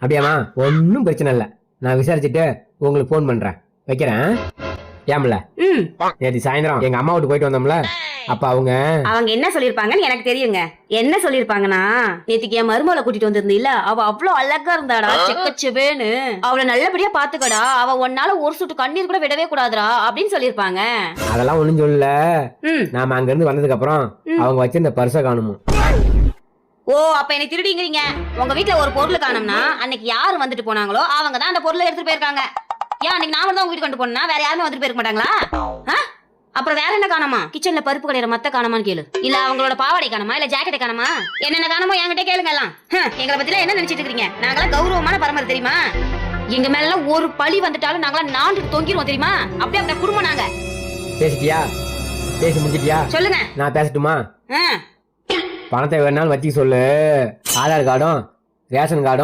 அப்படியாம்மா? ஒன்றும் பிரச்சனை இல்லை. நான் விசாரிச்சுட்டு உங்களுக்கு ஃபோன் பண்றேன். வைக்கிறேன். ஏம்ல நேற்று சாயந்தரம் எங்க அம்மா வீட்டு போயிட்டு வந்தோம்ல, அப்ப அவங்க என்ன சொல்லிருப்பாங்கன்னு எனக்கு தெரியுங்க. என்ன சொல்லிருப்பாங்கன்னா, நேத்துக்கு என் மருமகளை கூட்டிட்டு வந்திருந்தீல்ல, அவ அவ்வளவு அழகா இருந்தாடா, செக்கச்சவேன்னு. அவளை நல்லபடியா பாத்துக்கடா, அவ ஒன்னால ஒரு சொட்டு கண்ணீர் கூட விடவே கூடாதுடா அப்படின்னு சொல்லிருப்பாங்க. அதெல்லாம் ஒண்ணும் சொல்லல. நாம அங்க இருந்து வந்ததுக்கு அப்புறம் அவங்க வச்சிருந்த பர்ஸை காணுமோ. ஓ, அப்ப என்னை திருடிங்கிறீங்க. உங்க வீட்டுல ஒரு பொருள் காணோம்னா அன்னைக்கு யாரு வந்துட்டு போனாங்களோ அவங்க தான் அந்த பொருளை எடுத்துட்டு போயிருக்காங்க. ஏன் அன்னைக்கு நான் தான் உங்க வீட்டுக்கு கொண்டு போனா வேற யாருமே வந்துட்டு போயிருக்க மாட்டாங்களா? அப்புறம் வேற என்ன காணாமா? கிச்சன்ல பருப்பு கடையிற மத்த காணாமான்னு கேளு. இல்ல அவங்களோட பாவாடை காணாமா, இல்ல ஜாக்கெட் காணாமா, என்னென்ன காணாமோ என்கிட்ட கேளுங்க எல்லாம். எங்களை பத்தில என்ன நினைச்சிட்டு இருக்கீங்க? நாங்களாம் கௌரவமான பரம்பரை தெரியுமா? எங்க மேல ஒரு பழி வந்துட்டாலும் நாங்களாம் நாண்டு தொங்கிடுவோம் தெரியுமா? அப்படியே அந்த குடும்பம் நாங்க. பேசிட்டியா? பேசி முடிச்சிட்டியா? சொல்லுங்க. நான் பேசட்டுமா? பணத்தை வேணாலும் வச்சுக்க சொல்லு. ஆதார் கார்டும் ரேஷன் கார்டும்